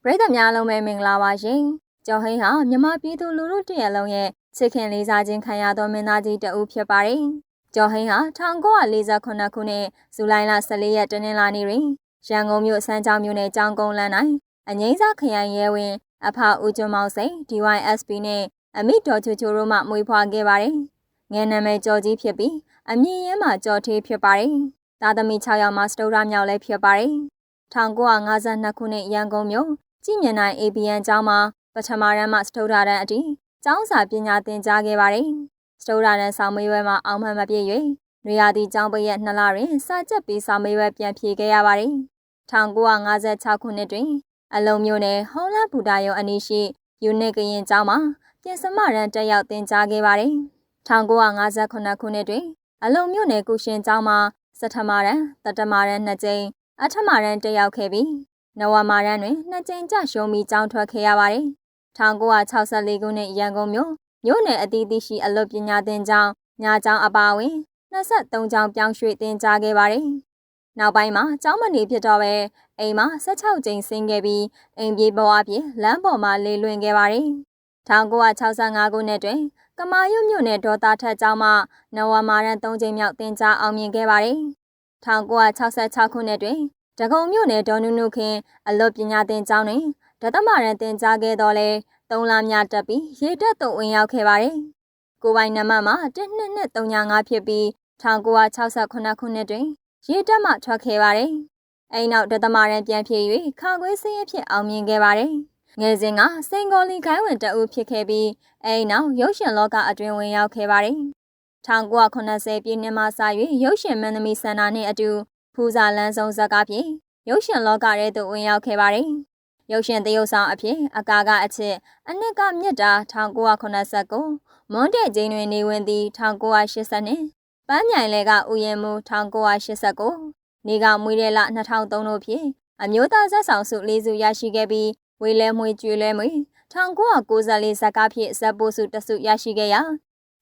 ပရိသတ်များလုံးပဲမင်္ဂလာပါရှင်။ကျော်ဟိန်းဟာမြန်မာပြည်သူလူထုတရက်လုံးရဲ့ချစ်ခင်လေးစားခြင်းခံရသောမင်းသားကြီးတဦးဖြစ်ပါတယ်။ကျော်ဟိန်းဟာ1948ခုနှစ်ဇူလိုင်လ14ရက်တနင်္လာနေ့တွင်ရန်ကုန်မြို့စမ်းချောင်းမြို့နယ်ကျောင်းကုန်းလမ်း၌အငိမ့်စားခရိုင်ရဲဝင်အဖဦးကျွန်းမောင်စိန် DYSP နဲ့အမိတော်ချူချိုတို့မှမွေးဖွားခဲ့ပါတယ်။ငယ်နာမည်ကျော်ကြီးဖြစ်ပြီးအမည်ရင်းမှာကျော်ထေးဖြစ်ပါတယ်။သားသမီး6ယောက်မှစတုဒ္ဓမြောက်လည်းဖြစ်ပါတယ်။1952ခုနှစ်ရန်ကုန်မြို့ကြည်မြနိုင် ABN ကျောင်းမှာပထမတန်းမှစတုဒ္ဓတန်းအထိကျောင်းစာပညာသင်ကြားခဲ့ပါတယ်။စတုဒ္ဓတန်းစာမေးပွဲမှာအောင်မှန်မပြည့်၍နေရာသည့်ကျောင်းပိတ်ရက်2လတွင်စာချက်ပြီးစာမေးပွဲပြန်ဖြေခဲ့ရပါတယ်။1956ခုနှစ်တွင်အလုံမြို့နယ်ဟောင်းလဘူတာရုံအနီးရှိယူနစ်ကရင်ကျောင်းမှာပြင်စမတန်းတက်ရောက်သင်ကြားခဲ့ပါတယ်။1958ခုနှစ်တွင်အလုံမြို့နယ်ကုရှင်ကျောင်းမှာစထမတန်းတတမတန်း2ကြိမ်အထမတန်းတက်ရောက်ခဲ့ပြီးနဝမာရန်တွင်2ကြိမ်ကျရှုံးပြီးကျောင်းထွက်ခဲ့ရပါတယ်။1964ခုနှစ်ရန်ကုန်မြို့နယ်အသီးသီးရှိအလွတ်ပညာသင်ကျောင်းညာကျောင်းအပါအဝင်23ကျောင်းပြောင်းရွှေ့သင်ကြားခဲ့ပါတယ်။နောက်ပိုင်းမှာကျောင်းမနေဖြစ်တော့ပဲအိမ်မှာ16ကြိမ်ဆင်းခဲ့ပြီးအိမ်ပြေးဘဝဖြင့်လမ်းပေါ်မှာလေလွင့်ခဲ့ပါတယ်။1965ခုနှစ်တွင်ကမာရွတ်မြို့နယ်ဒေါ်သားထက်ကျောင်းမှနဝမာရန်3ကြိမ်မြောက်သင်ကြားအောင်မြင်ခဲ့ပါတယ်။1966ခုနှစ်တွင်ဒဂုံမြို့နယ်ဒေါ်နုနုခင်အလွတ်ပညာသင်ကျောင်းတွင်ဒသမရန်သင်ကြားခဲ့တော့လဲ3လများတက်ပြီးရေတက်သို့ဝင်ရောက်ခဲ့ပါတယ်။ကိုပိုင်နံပါတ်မှာ12235ဖြစ်ပြီး1968ခုနှစ်တွင်ရေတက်မှထွက်ခဲ့ပါတယ်။အဲဒီနောက်ဒသမရန်ပြန်ဖြည့်၍ခါခွေးစင်းရဖြစ်အောင်မြင်ခဲ့ပါတယ်။ငယ်စဉ်ကစိန်ကောလီခိုင်းဝင်တအုပ်ဖြစ်ခဲ့ပြီးအဲဒီနောက်ရုပ်ရှင်လောကအတွင်းဝင်ရောက်ခဲ့ပါတယ်။1980ပြည့်နှစ်မှစ၍ရုပ်ရှင်မင်းသမီးစန္ဒာနှင့်အတူဖူးစာလန်းဆုံးဇာတ်ကားဖြင့်ရုပ်ရှင်လောကထဲသို့ဝင်ရောက်ခဲ့ပါတယ်။ရုပ်ရှင်သရုပ်ဆောင်အဖြစ်အကာကအချစ်အနှစ်ကမြတ်တာ1989မွန်းတဲ့ကျင်းတွင်နေဝင်သည်1980နဲ့ပန်းမြိုင်လဲကဥယျာဉ်မှု1989နေကမွေးတဲ့လ2003တို့ဖြင့်အမျိုးသားဇက်ဆောင်စု၄စုရရှိခဲ့ပြီးဝေလဲမွေကျွေလဲမွေ1994ဇာတ်ကားဖြင့်ဇက်ပိုးစု1စုရရှိခဲ့ရ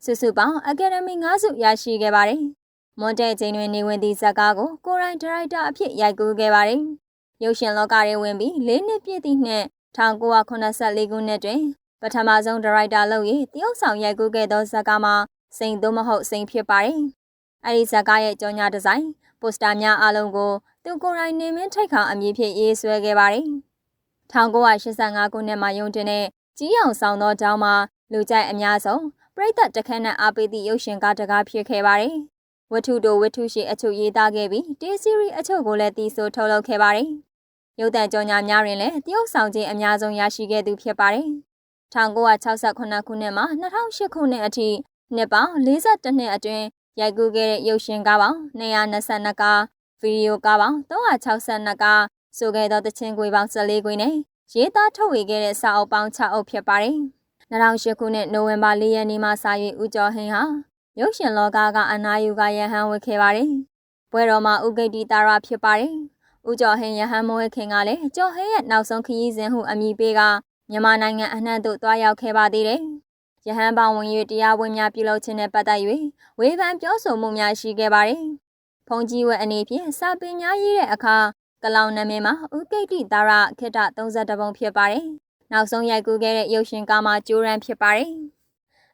ာစုစုပေါင်းအကယ်ဒမီ5စုရရှိခဲ့ပါတယ်။မွန်တဲ့ချိန်တွင်နေဝင်သည့်ဇာတ်ကားကိုကိုရိုင်းဒါရိုက်တာအဖြစ်ရိုက်ကူးခဲ့ပါတယ်။ရုပ်ရှင်လောကထဲဝင်ပြီး4နှစ်ပြည့်သည့်နှစ်1984ခုနှစ်တွင်ပထမဆုံးဒါရိုက်တာလုပ်၍တရုတ်ဆောင်ရိုက်ကူးခဲ့သောဇာတ်ကားမှာစိန်သို့မဟုတ်စိန်ဖြစ်ပါတယ်။အဲဒီဇာတ်ကားရဲ့ကြော်ညာဒီဇိုင်းပိုစတာများအလုံးကိုသူကိုယ်တိုင်နေမင်းထိတ်ခေါင်အမည်ဖြင့်ရေးဆွဲခဲ့ပါတယ်။1985ခုနှစ်မှာရုံတင်တဲ့ကြီးအောင်ဆောင်သောကျောင်းမှာလူကြိုက်အများဆုံးပရိသတ်တခန်းနဲ့အားပေးသည့်ရုပ်ရှင်ကားတကားဖြစ်ခဲ့ပါတယ်။ဝတ္ထုတို့ဝတ္ထုရှိအချုပ်ရေးသားခဲ့ပြီးတေးစီရီအချုပ်ကိုလည်းတီးဆိုထုတ်လုပ်ခဲ့ပါတယ်။ရုပ်သံကြော်ညာများတွင်လည်းတရုတ်ဆောင်ခြင်းအများဆုံးရရှိခဲ့သူဖြစ်ပါတယ်။1968ခုနှစ်မှ2008ခုနှစ်အထိနှစ်ပေါင်း42နှစ်အတွင်းရိုက်ကူးခဲ့တဲ့ရုပ်ရှင်ကားပေါင်း222ကားဗီဒီယိုကားပေါင်း362ကားဆိုခဲ့သောတခြင်းခွေပေါင်း14ခွေနဲ့ရေးသားထုတ်ဝေခဲ့တဲ့စာအုပ်ပေါင်း6အုပ်ဖြစ်ပါတယ်။2008ခုနှစ်နိုဝင်ဘာ4ရက်နေ့မှစ၍ဦးကျော်ဟိန်းဟာရုပ်ရှင်လောကကအနာယူကရဟန်းဝတ်ခဲ့ပါတယ်။ပွဲတော်မှာဥဂိတ်တီတာရဖြစ်ပါတယ်။ဦးကျော်ဟိန်းရဟန်းမဝဲခင်ကလည်းကျော်ဟိန်းရဲ့နောက်ဆုံးခရီးစဉ်ဟုအမည်ပေးကမြန်မာနိုင်ငံအနှံ့သို့တွားရောက်ခဲ့ပါသေးတယ်။ရဟန်းပေါင်းဝင်၍တရားဝင်များပြုလုပ်ခြင်းနဲ့ပတ်သက်၍ဝေဖန်ပြောဆိုမှုများရှိခဲ့ပါတယ်။ဖုန်ကြီးဝဲအနေဖြင့်စာပေများရေးတဲ့အခါကလောင်နာမည်မှာဥဂိတ်တီတာရခေတ္တ32ပုံဖြစ်ပါတယ်။နောက်ဆုံးရိုက်ကူးခဲ့တဲ့ရုပ်ရှင်ကားမှာကျိုးရန်ဖြစ်ပါတယ်။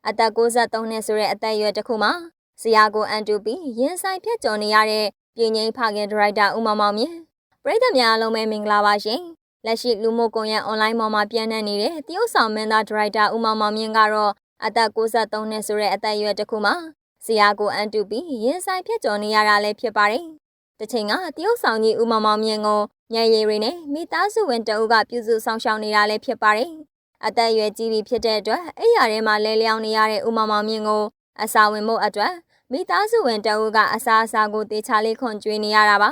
အသက်63နှစ်ဆိုတဲ့အသက်အရွယ်တစ်ခုမှာဇရာကိုအန်တူပြီးရင်ဆိုင်ဖြတ်ကျော်နေရတဲ့ပြည်ငိမ့်ဖခင်ဒါရိုက်တာဦးမောင်မောင်မြင့်ပရိသတ်များအားလုံးပဲမင်္ဂလာပါရှင်။လက်ရှိလူမှုကွန်ရက်အွန်လိုင်းပေါ်မှာပြန့်နှံ့နေတဲ့တရုတ်ဆောင်မင်းသားဒါရိုက်တာဦးမောင်မောင်မြင့်ကတော့အသက်63နှစ်ဆိုတဲ့အသက်အရွယ်တစ်ခုမှာဇရာကိုအန်တူပြီးရင်ဆိုင်ဖြတ်ကျော်နေရတာလည်းဖြစ်ပါတယ်။တစ်ချိန်ကတရုတ်ဆောင်ကြီးဦးမောင်မောင်မြင့်ကိုညရည်ရီနဲ့မိသားစုဝင်တအုပ်ကပြုစုဆောင်ရှောက်နေတာလည်းဖြစ်ပါတယ်။အသက်အရွယ်ကြီးပြီဖြစ်တဲ့အတွက်အိယာထဲမှာလဲလျောင်းနေရတဲ့ဦးမောင်မောင်မြင့်ကိုအစာဝင်မှုအတွက်မိသားစုဝင်တအုပ်ကအစာကိုတေချာလေးခွန်ကျွေးနေရတာပါ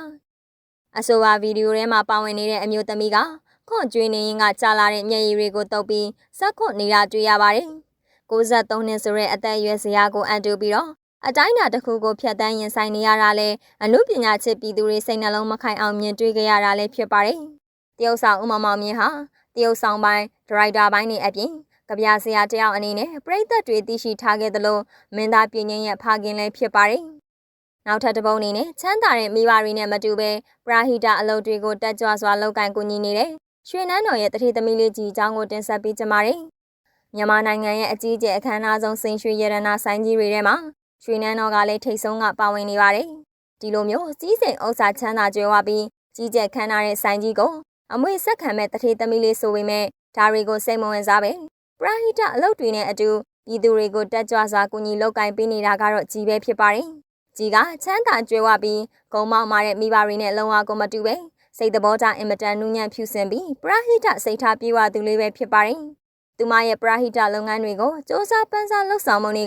။အဆိုပါဗီဒီယိုထဲမှာပါဝင်နေတဲ့အမျိုးသမီးကခွန်ကျွေးနေရင်ကကြာလာတဲ့မျက်ရည်တွေကိုတုပ်ပြီးစက်ခွန်နေတာတွေ့ရပါတယ်။63နှစ်ဆိုတဲ့အသက်အရွယ်ဇရာကိုအန်တူပြီးတော့အတိုင်းအတာတစ်ခုကိုဖျက်ဆီးရင်ဆိုင်နေရတာလဲအမှုပညာချစ်ပြည်သူတွေစိတ်နှလုံးမခိုင်အောင်မြင်တွေ့ကြရတာလည်းဖြစ်ပါတယ်။တရုတ်ဆောင်ဦးမောင်မောင်မြင့်ဟာတရုတ်ဆောင်ပိုင်းဒါရိုက်တာပိုင်းတွေအပြင်ကဗျာဆရာတယောက်အနေနဲ့ပရိသတ်တွေသိရှိထားခဲ့သလိုမင်းသားပြည်ငင်းရဲ့ဖခင်လည်းဖြစ်ပါတယ်။နောက်ထပ်တစ်ပုံအနေနဲ့ချမ်းသာတဲ့မိဘတွေနဲ့မတူဘဲပရာဟိတအလုပ်တွေကိုတက်ကြွစွာလုပ်ကိုင်ကူညီနေတဲ့ ရွှေနန်းတော်ရဲ့တထေသမီးလေးကြီးအကြောင်းကိုတင်ဆက်ပေးကြပါမယ်။မြန်မာနိုင်ငံရဲ့အကြီးအကျယ်အခမ်းအနားဆုံးစိန်ရွှေရတနာဆိုင်ကြီးတွေထဲမှာရွှေနန်းတော်ကလည်းထိပ်ဆုံးကပါဝင်နေပါတယ်။ဒီလိုမျိုးကြီးစိန်ဥစ္စာချမ်းသာကြွယ်ဝပြီးကြီးကျယ်ခမ်းနားတဲ့ဆိုင်ကြီးကိုအမွေဆက်ခံမဲ့တထေသမီးလေးဆိုပေမဲ့ဒါတွေကိုစိတ်မဝင်စားပဲပရာဟိတအလုပ်တွေနဲ့အတူပြည်သူတွေကိုတက်ကြွစွာကူညီလုပ်ကိုင်ပေးနေတာကတော့ကြီးပဲဖြစ်ပါတယ်။ကြီးကချမ်းသာကြွယ်ဝပြီးဂုံမောက်မာတဲ့မိဘတွေနဲ့လုံဝကိုမတူပဲစိတ်သဘောထားအင်မတန်နူးညံ့ဖြူစင်ပြီးပရာဟိတစိတ်ထားပြေဝသူလေးပဲဖြစ်ပါတယ်။သူမရဲ့ပရာဟိတလုပ်ငန်းတွေကိုစ조사ပန်းစားလှုပ်ဆောင်မှုတွေက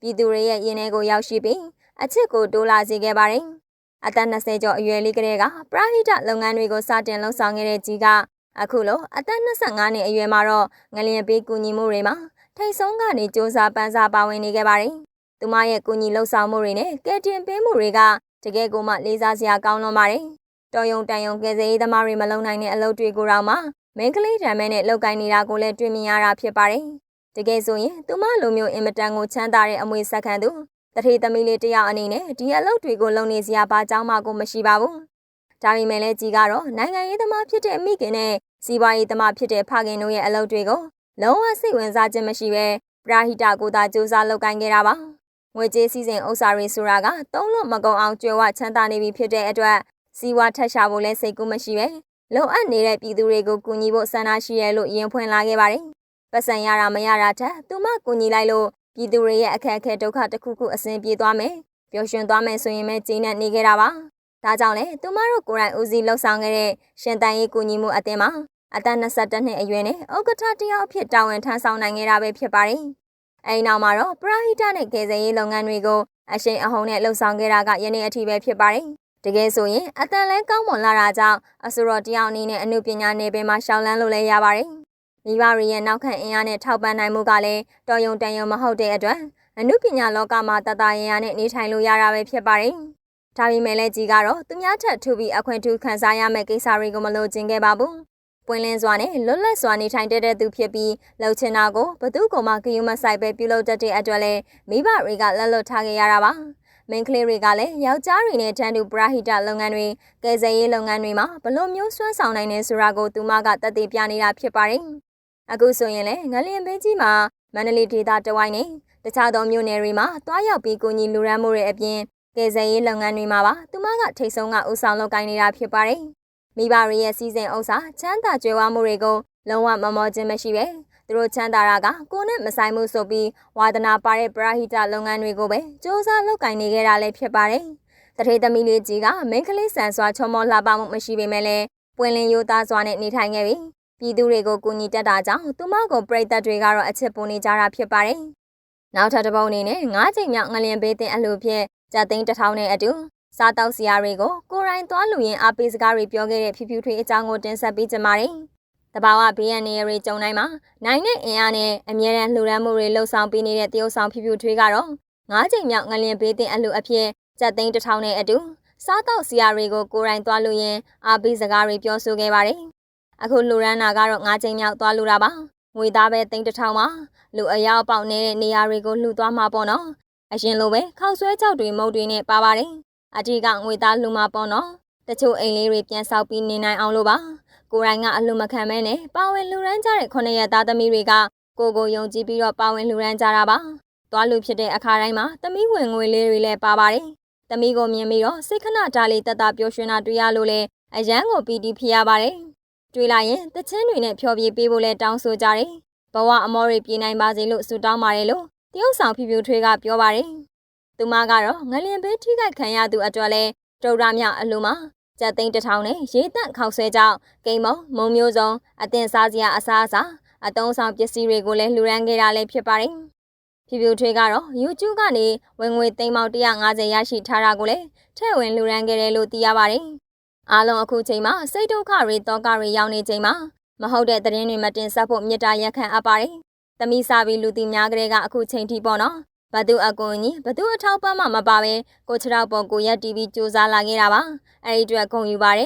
ပြည်သူတွေရဲ့ရင်ထဲကိုရောက်ရှိပြီးအချစ်ကိုတိုးလာစေခဲ့ပါတယ်။အသက်20ကျော်အရွယ်လေးကလေးကပရာဟိတလုပ်ငန်းတွေကိုစတင်လှုပ်ဆောင်ခဲ့တဲ့ကြီးကအခုလိုအသက်25နှစ်အရွယ်မှာတော့ငလျင်ပေးကူညီမှုတွေမှာထိတ်ဆုံးကနေစ조사ပန်းစားပါဝင်နေခဲ့ပါတယ်။သူမရဲ့ကူညီလှုပ်ဆောင်မှုတွေနဲ့ကဲတင်ပေးမှုတွေကတကယ်ကိုမှလေးစားစရာကောင်းလွန်ပါတယ်။တော်ယုံတန်ယုံကဲစရေးသမားတွေမလုံနိုင်တဲ့အလုပ်တွေကိုတော့မှမင်းကလေးတံမဲနဲ့လုပ်ကိုင်နေတာကိုလည်းတွေ့မြင်ရတာဖြစ်ပါတယ်။တကယ်ဆိုရင်သူမလိုမျိုးအင်မတန်ကိုချမ်းသာတဲ့အမွေဆက်ခံသူတထေသမီးလေးတယောက်အနေနဲ့ဒီအလုပ်တွေကိုလုပ်နေစရာဘာကြောင့်မှကိုမရှိပါဘူး။ဒါပေမဲ့လည်းကြီးကတော့နိုင်ငံရေးသမားဖြစ်တဲ့မိခင်နဲ့စီးပွားရေးသမားဖြစ်တဲ့ဖခင်တို့ရဲ့အလုပ်တွေကိုလုံးဝစိတ်ဝင်စားခြင်းမရှိပဲပရာဟိတကိုသာစူးစမ်းလုပ်ကိုင်ခဲ့တာပါ။ငွေကြေးစည်းစိမ်ဥစ္စာတွေဆိုတာကသုံးလို့မကုန်အောင်ကြွယ်ဝချမ်းသာနေပြီဖြစ်တဲ့အတွက်စီးပွားထက်ရှာဖို့လည်းစိတ်ကူးမရှိပဲလုံအပ်နေတဲ့ပြည်သူတွေကိုကူညီဖို့ဆန္ဒရှိရလို့ရင်ဖွင့်လာခဲ့ပါတယ်။ပတ်စံရတာမရတာထက်သူမကူညီလိုက်လို့ပြည်သူတွေရဲ့အခက်အခဲဒုက္ခတစ်ခုခုအဆင်ပြေသွားမယ်ပျော်ရွှင်သွားမယ်ဆိုရင်ပဲကျေနပ်နေခဲ့တာပါ။ဒါကြောင့်လေသူမတို့ကိုယ်တိုင်ဦးစီးလှုပ်ဆောင်ခဲ့တဲ့ရှင်တန်ရေးကူညီမှုအသင်းမှာအသက်21နှစ်အရွယ်နဲ့ဥက္ကဋ္ဌတယောက်အဖြစ်တာဝန်ထမ်းဆောင်နိုင်ခဲ့တာပဲဖြစ်ပါတယ်။အဲဒီနောက်မှာတော့ပရာဟိတနဲ့ကယ်ဆယ်ရေးလုပ်ငန်းတွေကိုအရှိန်အဟုန်နဲ့လှုပ်ဆောင်ခဲ့တာကယနေ့အထိပဲဖြစ်ပါတယ်။တကယ်ဆိုရင်အတန်လဲကောင်းမွန်လာတာကြောင့်အဆိုတော်တယောက်အနေနဲ့အမှုပညာနယ်ပယ်မှာရှောင်လန်းလို့လည်းရပါတယ်။မိဘတွေရဲ့နောက်ခံအင်အားနဲ့ထောက်ပံ့နိုင်မှုကလည်းတော်ယုံတန်ယုံမဟုတ်တဲ့အတွက်အမှုပညာလောကမှာတတရရနဲ့နေထိုင်လို့ရတာပဲဖြစ်ပါတယ်။ဒါပေမဲ့လည်းကြီးကတော့သူများထက်ထူပြီးအခွင့်ထူးခံစားရမယ့်ကိစ္စတွေကိုမလိုချင်ခဲ့ပါဘူး။ပွင့်လင်းစွာနဲ့လွတ်လပ်စွာနေထိုင်တဲ့သူဖြစ်ပြီးလှုပ်ချင်တာကိုဘသူကမှဂရုမစိုက်ပဲပြုလုပ်တတ်တဲ့အတွက်လည်းမိဘတွေကလက်လွတ်ထားခဲ့ရတာပါ။မင်းကလေးတွေကလည်းယောက်ျားတွေနဲ့တန်းတူပရာဟိတလုပ်ငန်းတွေကယ်ဆယ်ရေးလုပ်ငန်းတွေမှာဘလို့မျိုးစွမ်းဆောင်နိုင်နေဆိုတာကိုသူမကသက်သေပြနေတာဖြစ်ပါတယ်။အခုဆိုရင်လည်းငလျင်ဘေးကြီးမှာမန္တလေးဒေသတဝိုင်းနဲ့တခြားသောမြို့နယ်တွေမှာတွားရောက်ပြီးကူညီလူရန်မှုတွေအပြင်ကယ်ဆယ်ရေးလုပ်ငန်းတွေမှာပါသူမကထိတ်ဆုံးကဦးဆောင်လုပ်ကိုင်နေတာဖြစ်ပါတယ်။မိဘတွေရဲ့စီစဉ်ဥစ္စာချမ်းသာကြွယ်ဝမှုတွေကိုလုံးဝမမောခြင်းမရှိပဲသူတို့ချမ်းသာတာကကိုယ်နဲ့မဆိုင်မှုဆိုပြီးဝါသနာပါတဲ့ပရာဟိတလုပ်ငန်းတွေကိုပဲစ조사လုပ်ကိုင်နေကြတာလည်းဖြစ်ပါတယ်။တထေသမီးလေးကြီးကမင်းကလေးဆန်စွာချောမောလှပမှုမရှိပေမဲ့လည်းပွင့်လင်းရိုးသားစွာနဲ့နေထိုင်ခဲ့ပြီးပြည်သူတွေကိုကူညီတတ်တာကြောင့်သူမကိုပရိသတ်တွေကတော့အချစ်ပိုနေကြတာဖြစ်ပါတယ်။နောက်ထပ်တစ်ပုံအနေနဲ့9ချိန်မြောက်ငလျင်ဘေးတင်အလှဖြစ်ကျပ်သိန်း1000နဲ့အတူစားတောက်စရာတွေကိုကိုယ်တိုင်သွားလူရင်အားပေးစကားတွေပြောခဲ့တဲ့ဖြူဖြူထွေးအကြောင်းကိုတင်ဆက်ပေးကြပါမယ်။တဘာဝဘေးရန်နေရီကြုံတိုင်းမှာနိုင်တဲ့အင်အားနဲ့အမြဲတမ်းလှူဒန်းမှုတွေလှုပ်ဆောင်ပေးနေတဲ့တရုတ်ဆောင်ဖြူဖြူထွေးကတော့9ချိန်မြောက်ငလျင်ဘေးတင်အလှအဖြစ်ကျပ်သိန်း1000နဲ့အတူစားတောက်စရာတွေကိုကိုယ်တိုင်သွားလူရင်အားပေးစကားတွေပြောဆိုခဲ့ပါတယ်။အခုလှူဒန်းတာကတော့9ချိန်မြောက်သွားလူတာပါ။ငွေသားပဲသိန်း1000ပါ။လူအယောက်ပေါက်နေတဲ့နေရာတွေကိုလှူသွားမှာပေါ့နော်။အရင်လိုပဲခောက်ဆွဲကြောက်တွေမုတ်တွေနဲ့ပါပါတယ်။အထီးကငွေသားလှူမှာပေါ့နော်။တချို့အိမ်လေးတွေပြန်ဆောက်ပြီးနေနိုင်အောင်လို့ပါ။ကိုယ်တိုင်ကအလှမခံမဲနဲ့ပါဝင်လူရန်ကြတဲ့9ရက်သားသမီးတွေကကိုယုံကြည်ပြီးတော့ပါဝင်လူရန်ကြတာပါ။သွားလူဖြစ်တဲ့အခါတိုင်းမှာသမီးဝင်ငွေလေးတွေလည်းပါပါတယ်။သမီးကိုမြင်ပြီးတော့စိတ်ခဏတားလေးတတပျော်ရွှင်တာတွေ့ရလို့လေအရန်ကိုပီတိဖြစ်ရပါတယ်။တွေ့လိုက်ရင်တချင်းတွေနဲ့ဖျော်ဖြေပေးဖို့လဲတောင်းဆိုကြတယ်။ဘဝအမောတွေပြေးနိုင်ပါစေလို့ဆုတောင်းပါတယ်လို့တရုတ်ဆောင်ဖြူဖြူထွေးကပြောပါတယ်။သူမကတော့ငလျင်ဘေးထိခိုက်ခံရသူအတွက်လဲဒုရမြအလှမှာကျပ်သိန်း1000နဲ့ရေတန့်ခောက်ဆွဲကြောင်းကိန်းမုံမုံမျိုးစုံအတင်စားစရာအစားအစာအတုံးဆောင်ပစ္စည်းတွေကိုလည်းလှူဒန်းခဲ့တာလည်းဖြစ်ပါတယ်။ဖြူဖြူထွေးကတော့ YouTube ကနေဝင်ငွေသိန်းပေါင်း150ရရှိထားတာကိုလည်းထည့်ဝင်လှူဒန်းခဲ့တယ်လို့သိရပါတယ်။အားလုံးအခုချိန်မှာစိတ်ဒုက္ခတွေတောကတွေရောက်နေချိန်မှာမဟုတ်တဲ့သတင်းတွေမတင်ဆက်ဖို့မြစ်တာရက်ခံအပ်ပါတယ်။သမီးစားပြီးလူတီများကလေးကအခုချိန်ထိပေါ့နော်။ဘသူအကူကြီးဘသူအထောက်ပံ့မှမပါပဲကိုခြေထောက်ပေါ်ကိုရက်တီးပြီးစူးစမ်းလာခဲ့တာပါအဲ့ဒီအတွက်ဂုဏ်ယူပါတယ်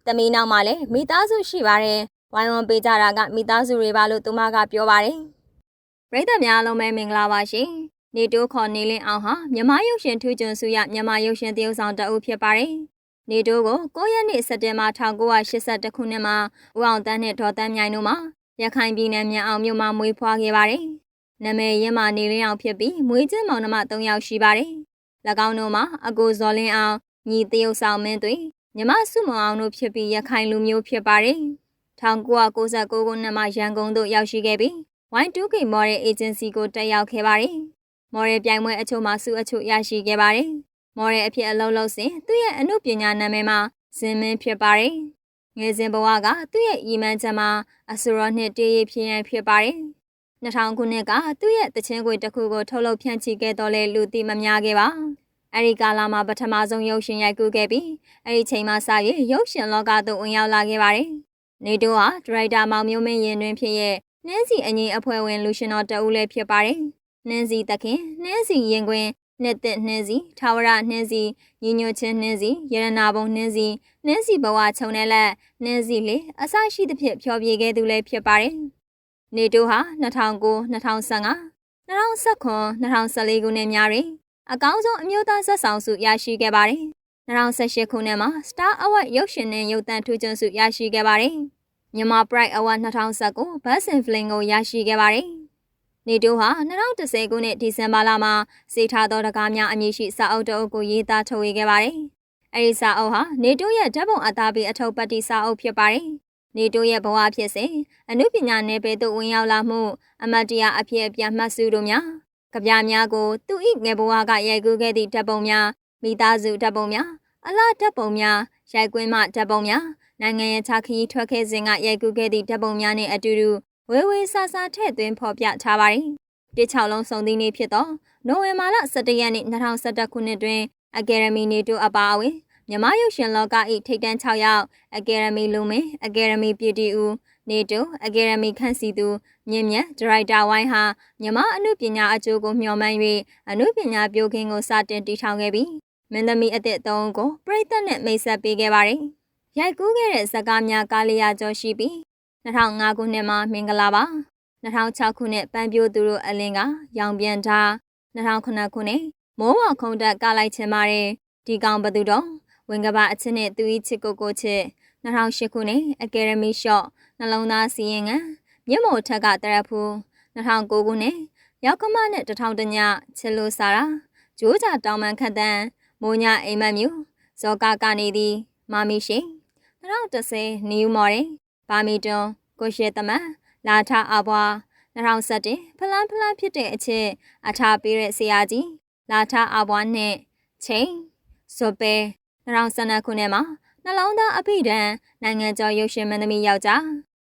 သမီးနောက်မှာလည်းမိသားစုရှိပါတယ်ဝိုင်းဝန်းပေးကြတာကမိသားစုတွေပါလို့သူမကပြောပါတယ်ပရိသတ်များအားလုံးပဲမင်္ဂလာပါရှင်နေတိုးခေါ်နေလင်းအောင်ဟာမြမရုပ်ရှင်ထူးချွန်စုရမြမရုပ်ရှင်သရုပ်ဆောင်တအုပ်ဖြစ်ပါတယ် နေတိုးကို9ရက်နေ့စက်တင်ဘာ1982ခုနှစ်မှာဦးအောင်တန်းနဲ့ဒေါ်တန်းမြိုင်တို့မှာရခိုင်ပြည်နယ်မြန်အောင်မြို့မှာမွေးဖွားခဲ့ပါတယ်။နာမည်ရင်းမှာနေလင်းအောင်ဖြစ်ပြီးမွေးချင်းမောင်နှမ3ယောက်ရှိပါတယ်။၎င်းတို့မှာအကိုဇော်လင်းအောင်ညီတရုတ်ဆောင်မင်းသွေးညီမစုမောင်အောင်တို့ဖြစ်ပြီးရခိုင်လူမျိုးဖြစ်ပါတယ်။1996ခုနှစ်မှာရန်ကုန်သို့ရောက်ရှိခဲ့ပြီး Y2K Model Agency ကိုတက်ရောက်ခဲ့ပါတယ်။ Model ပြိုင်ပွဲအချို့မှာဆုအချို့ရရှိခဲ့ပါတယ်။ Model အဖြစ်အလုပ်လုပ်စဉ်သူ့ရဲ့အမှုပညာနာမည်မှာဇင်မင်းဖြစ်ပါတယ်။ငယ်စဉ်ဘဝကသူ့ရဲ့ရည်မှန်းချက်မှာအဆိုတော်နှစ်တေးရဖြစ်ရန်ဖြစ်ပါတယ်။2000ခုနှစ်ကသူ့ရဲ့တခြင်းခွေတစ်ခုကိုထုတ်လုပ်ဖြန့်ချိခဲ့တော့လဲလူသိမများခဲ့ပါ။အဲဒီကာလမှာပထမဆုံးရုပ်ရှင်ရိုက်ကူးခဲ့ပြီးအဲဒီချိန်မှစ၍ရုပ်ရှင်လောကသို့ဝင်ရောက်လာခဲ့ပါတယ်။နေတိုးဟာဒရိုက်တာမောင်မျိုးမင်းရင်တွင်ဖြစ်ရဲ့နှင်းစီအငိမ့်အဖွဲ့ဝင်လူရှင်တော်တဦးလည်းဖြစ်ပါတယ်။နှင်းစီတခင်နှင်းစီရင်ခွင်နှစ်သက်နှင်းစီထာဝရနှင်းစီညီညွတ်ခြင်းနှင်းစီရတနာဘုံနှင်းစီနှင်းစီဘဝခြုံတဲ့လက်နှင်းစီလေအစရှိသဖြင့်ဖျော်ဖြေခဲ့သူလည်းဖြစ်ပါတယ်။နေတိုးဟာ2009 2015 2019 2014ခုနှစ်များတွင်အကောင်းဆုံးအမျိုးသားဇာတ်ဆောင်ဆုရရှိခဲ့ပါတယ်။2018ခုနှစ်မှာ Star Award ရုပ်ရှင်နဲ့ရုပ်သံထူးချွန်ဆုရရှိခဲ့ပါတယ်။မြန်မာ Pride Award 2019 Best in Film ကိုရရှိခဲ့ပါတယ်။နေတိုးဟာ2010ခုနှစ်ဒီဇင်ဘာလမှာစေထားသောတကားများအမည်ရှိစာအုပ်တစ်အုပ်ကိုရေးသားထုတ်ဝေခဲ့ပါတယ်။အဲဒီစာအုပ်ဟာနေတိုးရဲ့ဓာတ်ပုံအသားပေးအထုပ်ပတ်တိစာအုပ်ဖြစ်ပါတယ်။နေတိုးရဲ့ဘဝဖြစ်စဉ်အနုပညာနယ်ပယ်သို့ဝင်ရောက်လာမှုအမတ်တရားအဖြစ်အပျက်မှတ်စုတို့များကဗျာများကိုသူ၏ငယ်ဘဝကရိုက်ကူးခဲ့သည့်ဓာတ်ပုံများမိသားစုဓာတ်ပုံများအလားဓာတ်ပုံများရိုက်ကွင်းမှဓာတ်ပုံများနိုင်ငံရေးချခရီးထွက်ခဲ့စဉ်ကရိုက်ကူးခဲ့သည့်ဓာတ်ပုံများနှင့်အတူတူဝေဝေဆာဆာထည့်သွင်းဖော်ပြထားပါတယ်။တစ်6လုံးစုံသီးနေ့ဖြစ်သောနိုဝင်ဘာလ17ရက်နေ့2011ခုနှစ်တွင်အကယ်ဒမီနေတိုးအပါအဝင်မြန်မာရုပ်ရှင်လောက၏ထိပ်တန်း6ယောက်အကယ်ဒမီလူမင်းအကယ်ဒမီပြည်တီဦးနေတိုးအကယ်ဒမီခန့်စီသူမြင့်မြတ်ဒါရိုက်တာဝိုင်းဟာမြန်မာအနုပညာအကျိုးကိုမျှော်မှန်း၍အနုပညာပြိုခင်းကိုစတင်တည်ထောင်ခဲ့ပြီးမင်းသမီးအသစ်3ဦးကိုပရိသတ်နဲ့မိတ်ဆက်ပေးခဲ့ပါတယ်။ရိုက်ကူးခဲ့တဲ့ဇာတ်ကားများကား400ကျော်ရှိပြီး2005ခုနှစ်မှာမင်္ဂလာပါ2006ခုနှစ်ပန်းပြိုသူတို့အလင်းကရောင်ပြန်ထား2009ခုနှစ်မိုးဝခုံတက်ကားလိုက်ချင်ပါတယ်ဒီကောင်ဘသူတော့ဝင်ကပါအချစ်နဲ့သူဤချစ်ကိုချစ်2008ခုနှစ်အကယ်ဒမီရှော့နှလုံးသားစီရင်ငံမြင့်မို့ထက်ကတရက်ဖူး2009ခုနှစ်ရောက်ကမနဲ့1000တညချစ်လို့စားတာဂျိုးကြတောင်ပန်ခတ်တန်းမိုးညအိမ်မက်မြူဇော်ကကနေသည်မာမီရှိ2010နယူးမော်ရင်ဘာမီတွန်ကိုရှေသမန်လာထအဘွား2017ဖလန်းဖြစ်တဲ့အချစ်အထားပေးတဲ့ဆရာကြီးလာထအဘွားနဲ့ချိန်ဇော်ပဲ2012ခုနှစ်မှာနှလုံးသားအဖိဒံနိုင်ငံကျော်ရုပ်ရှင်မင်းသမီးယောက်ျား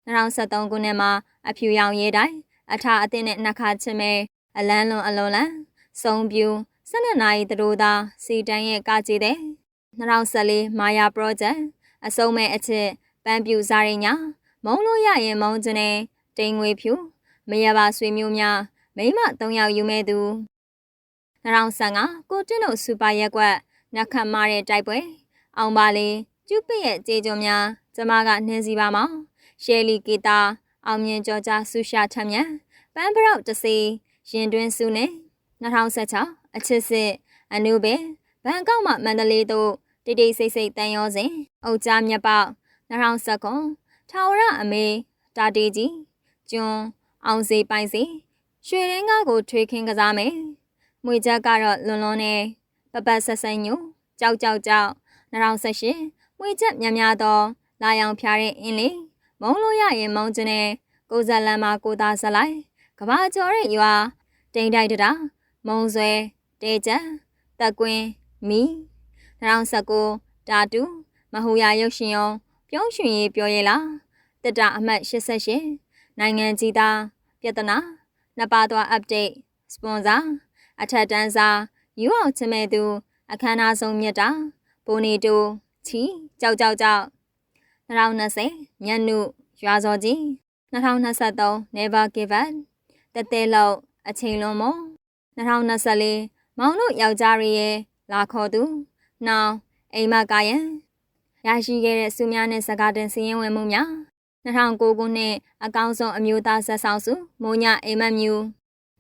2013ခုနှစ်မှာအဖြူရောင်ရေးတိုင်းအထာအသင်းနဲ့နှခါချစ်မဲအလန်းလွန်အလွန်လန်းစုံပြူ12နာရီတရိုးသားစီတန်းရဲ့ကကြည်တဲ့2014မာယာပရောဂျက်အစုံမဲ့အချစ်ပန်းပြူစားရင်ညာမုံလို့ရရင်မုံကျနေတိမ်ငွေဖြူမရပါဆွေမျိုးများမိမ3ယောက်ယူမဲ့သူ2015ကိုတင်းတို့စူပါရက်ကွက်နက်ခတ်မားတဲ့တိုက်ပွဲအောင်ပါလေကျုပ်ပရဲ့ကြေကြုံများကျမကနှင်းစီပါမောင်ရှယ်လီကီတာအောင်မြင်ကြော်ကြဆူရှာထမ်းမြန်ပန်းပရောက်တစီရင်တွင်းစုနဲ့2016အချစ်စစ်အနုပဲဘန်ကောက်မှမန္တလေးသို့တိတိစိတ်စိတ်တန်ရောစဉ်အုတ်ကြားမြက်ပေါက်2019ထာဝရအမေတာတီကြီးကျွန်းအောင်စီပိုင်စီရွှေရင်းကားကိုထွေးခင်းကစားမယ်မွေချက်ကတော့လွန်လွန်နဲ့ပပတ်ဆက်ဆိုင်ညိုကြောက်2018မွေချက်များတော့လာရောင်ဖျားတဲ့အင်းလေးမုံလို့ရရင်မုံကျနဲ့ကိုဇက်လန်မှာကိုသားဇလိုက်ကဘာကျော်ရဲ့ရွာတိန်တိုက်တမုံဆွဲတဲချက်တက်ကွင်းမီ2019တာတူမဟူရရုပ်ရှင်ရောပြုံးရွှင်ရေးပြောရဲလားတက်တာအမှတ်88နိုင်ငံကြီးသားပြဿနာနှစ်ပါးသွား update စပွန်ဆာအထက်တန်းစာယူအောင်ချမဲ့သူအခမ်းအနားဆုံးမြတ်တာပိုနေတူချီကြောက်2020ညနုရွာစောကြီး2023 never give up တက်တဲလောက်အချိန်လွန်မ2024မောင်တို့ယောက်ျားရဲ့လာခေါ်သူနောင်အိမ်မကယံရရှိခဲ့တဲ့စုများနဲ့စကားတင်စည်ရင်ဝင်မှုများ2009ခုနှစ်အကောင်းဆုံးအမျိုးသားဆက်ဆောင်စုမိုးညအိမ်မက်မြူ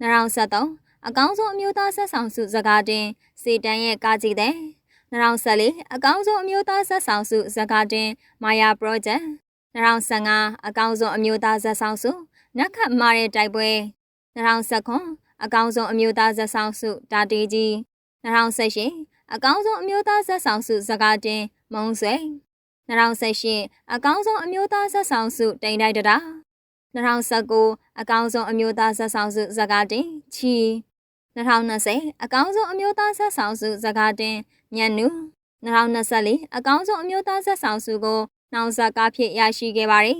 2023အကောင်းဆုံးအမျိုးသားဆက်ဆောင်စုစကားတင်စေတန်းရဲ့ကားကြည့်တဲ့ 2014အကောင်းဆုံးအမျိုးသားဇာတ်ဆောင်စုဇကာတင်မာယာပရောဂျက်2015အကောင်းဆုံးအမျိုးသားဇာတ်ဆောင်စုနက်ခတ်မာတဲ့တိုက်ပွဲ2019အကောင်းဆုံးအမျိုးသားဇာတ်ဆောင်စုဒါတေးကြီး2018အကောင်းဆုံးအမျိုးသားဇာတ်ဆောင်စုဇကာတင်မုံဆွေ2018အကောင်းဆုံးအမျိုးသားဇာတ်ဆောင်စုတိန်တိုက်တရာ2019အကောင်းဆုံးအမျိုးသားဇာတ်ဆောင်စုဇကာတင်ချီ2020အကောင်းဆုံးအမျိုးသားဇာတ်ဆောင်စုဇကာတင်ညံနူ2024အကောင်းဆုံးအမျိုးသားဇာတ်ဆောင်စုကိုနှောင်စာကားဖြင့်ရရှိခဲ့ပါတယ်